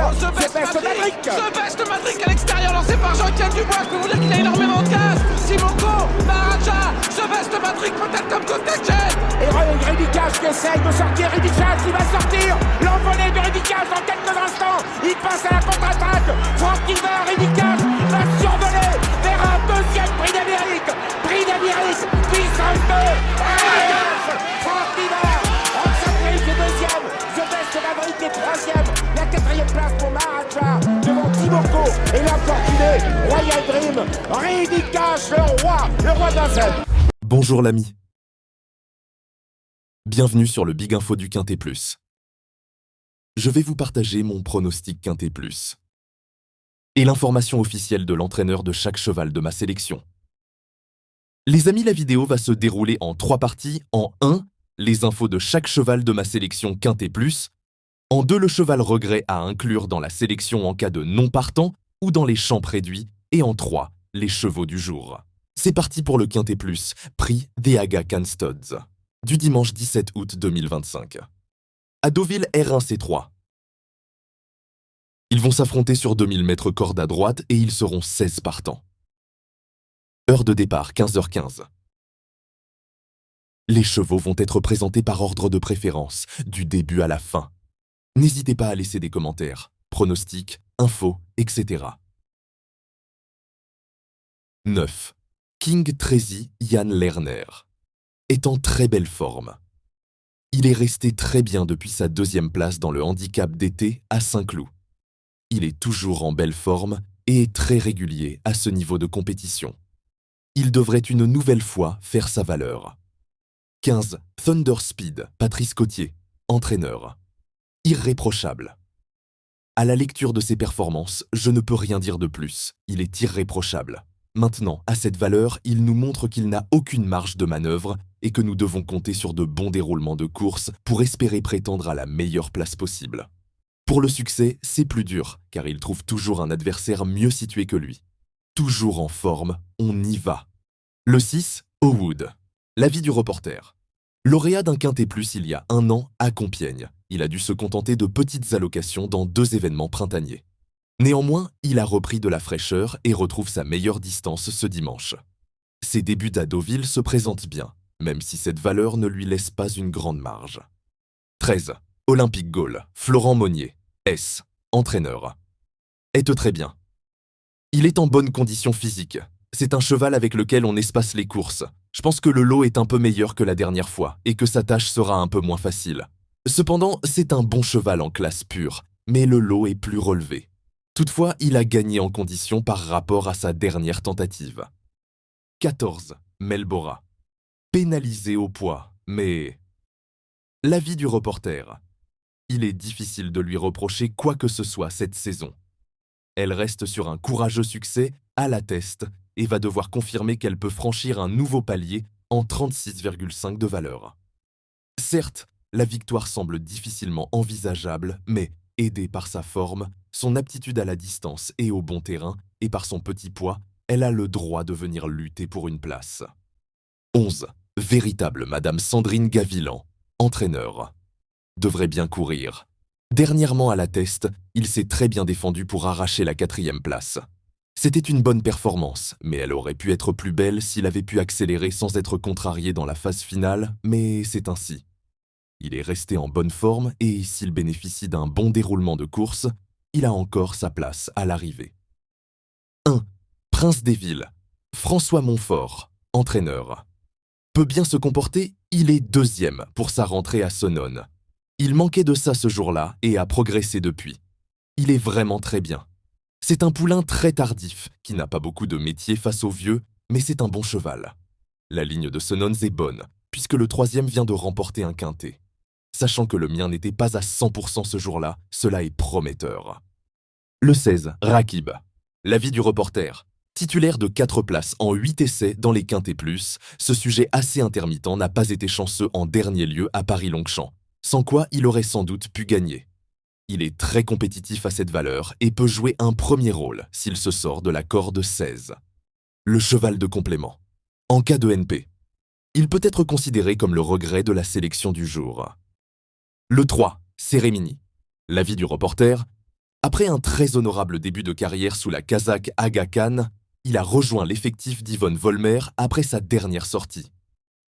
The Best Matrix à l'extérieur, lancé par Jean-Étienne Dubois. Je peux vous dire qu'il a énormément de gaz. Simoko, Maharaja, The Best Matrix peut-être comme contact. Et Ridicage qui essaye de sortir, Ridicage qui va sortir. L'envolée de Ridicage dans quelques instants. Il passe à la contre-attaque. Franck Niver, Ridicage va survoler vers un deuxième prix d'Amérique. Prix d'Amérique, puissance 2. Franck Niver, Oxenfree est deuxième. The Best Maverick est troisième. La quatrième place pour Maharaja devant Timoko et l'infortuné Royal Dream. Ridicage, le roi d'un seul. Bonjour l'ami. Bienvenue sur le Big Info du Quintet Plus. Je vais vous partager mon pronostic Quintet Plus et l'information officielle de l'entraîneur de chaque cheval de ma sélection. Les amis, la vidéo va se dérouler en 3 parties. En 1, les infos de chaque cheval de ma sélection Quintet Plus. En 2, le cheval regret à inclure dans la sélection en cas de non partant ou dans les champs réduits. Et en 3, les chevaux du jour. C'est parti pour le Quintet Plus, prix The Aga Khan Studs, du dimanche 17 août 2025. À Deauville, R1 C3. Ils vont s'affronter sur 2000 mètres corde à droite et ils seront 16 partants. Heure de départ, 15h15. Les chevaux vont être présentés par ordre de préférence, du début à la fin. N'hésitez pas à laisser des commentaires, pronostics, infos, etc. 9. King Tracy Yann Lerner est en très belle forme. Il est resté très bien depuis sa 2e place dans le handicap d'été à Saint-Cloud. Il est toujours en belle forme et est très régulier à ce niveau de compétition. Il devrait une nouvelle fois faire sa valeur. 15. Thunder Speed, Patrice Cotier, entraîneur. Irréprochable. À la lecture de ses performances, je ne peux rien dire de plus. Il est irréprochable. Maintenant, à cette valeur, il nous montre qu'il n'a aucune marge de manœuvre et que nous devons compter sur de bons déroulements de course pour espérer prétendre à la meilleure place possible. Pour le succès, c'est plus dur, car il trouve toujours un adversaire mieux situé que lui. Toujours en forme, on y va. Le 6, Howwood. L'avis du reporter. Lauréat d'un Quintet Plus il y a 1 an à Compiègne, il a dû se contenter de petites allocations dans 2 événements printaniers. Néanmoins, il a repris de la fraîcheur et retrouve sa meilleure distance ce dimanche. Ses débuts à Deauville se présentent bien, même si cette valeur ne lui laisse pas une grande marge. 13. Olympique Gaulle, Florent Monnier, S, entraîneur. Est très bien. Il est en bonne condition physique. C'est un cheval avec lequel on espace les courses. Je pense que le lot est un peu meilleur que la dernière fois et que sa tâche sera un peu moins facile. Cependant, c'est un bon cheval en classe pure, mais le lot est plus relevé. Toutefois, il a gagné en condition par rapport à sa dernière tentative. 14. Melbora. Pénalisé au poids, mais... L'avis du reporter. Il est difficile de lui reprocher quoi que ce soit cette saison. Elle reste sur un courageux succès à la teste et va devoir confirmer qu'elle peut franchir un nouveau palier en 36,5 de valeur. Certes, la victoire semble difficilement envisageable, mais aidée par sa forme, son aptitude à la distance et au bon terrain, et par son petit poids, elle a le droit de venir lutter pour une place. 11. Véritable Madame Sandrine Gavilan, entraîneur. Devrait bien courir. Dernièrement à la teste, il s'est très bien défendu pour arracher la 4e place. C'était une bonne performance, mais elle aurait pu être plus belle s'il avait pu accélérer sans être contrarié dans la phase finale, mais c'est ainsi. Il est resté en bonne forme et s'il bénéficie d'un bon déroulement de course, il a encore sa place à l'arrivée. 1. Prince des Villes, François Montfort, entraîneur. Peut bien se comporter, il est 2e pour sa rentrée à Sonone. Il manquait de ça ce jour-là et a progressé depuis. Il est vraiment très bien. C'est un poulain très tardif, qui n'a pas beaucoup de métier face aux vieux, mais c'est un bon cheval. La ligne de Sonone est bonne, puisque le 3e vient de remporter un quintet. Sachant que le mien n'était pas à 100% ce jour-là, cela est prometteur. Le 16, Rakib. L'avis du reporter. Titulaire de 4 places en 8 essais dans les Quintets Plus, ce sujet assez intermittent n'a pas été chanceux en dernier lieu à Paris-Longchamp, sans quoi il aurait sans doute pu gagner. Il est très compétitif à cette valeur et peut jouer un premier rôle s'il se sort de la corde 16. Le cheval de complément. En cas de NP, il peut être considéré comme le regret de la sélection du jour. Le 3, Cérémini. L'avis du reporter. Après un très honorable début de carrière sous la Kazakh Aga Khan, il a rejoint l'effectif d'Yvonne Volmer après sa dernière sortie.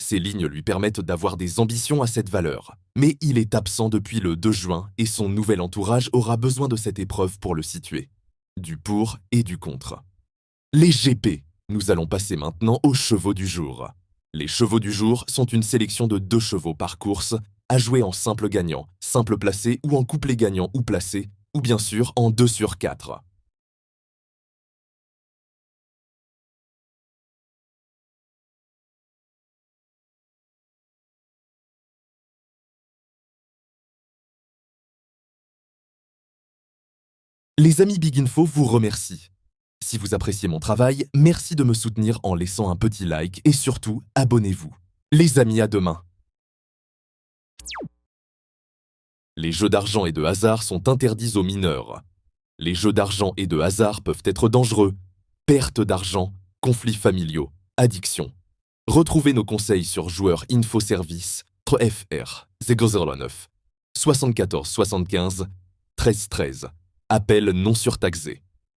Ces lignes lui permettent d'avoir des ambitions à cette valeur. Mais il est absent depuis le 2 juin et son nouvel entourage aura besoin de cette épreuve pour le situer. Du pour et du contre. Les GP. Nous allons passer maintenant aux chevaux du jour. Les chevaux du jour sont une sélection de 2 chevaux par course à jouer en simple gagnant, simple placé ou en couplet gagnant ou placé, ou bien sûr en 2 sur 4. Les amis Big Info vous remercient. Si vous appréciez mon travail, merci de me soutenir en laissant un petit like et surtout, abonnez-vous. Les amis, à demain. Les jeux d'argent et de hasard sont interdits aux mineurs. Les jeux d'argent et de hasard peuvent être dangereux. Perte d'argent, conflits familiaux, addiction. Retrouvez nos conseils sur Joueurs Info Service FR 009 74 75 13 13. Appel non surtaxé.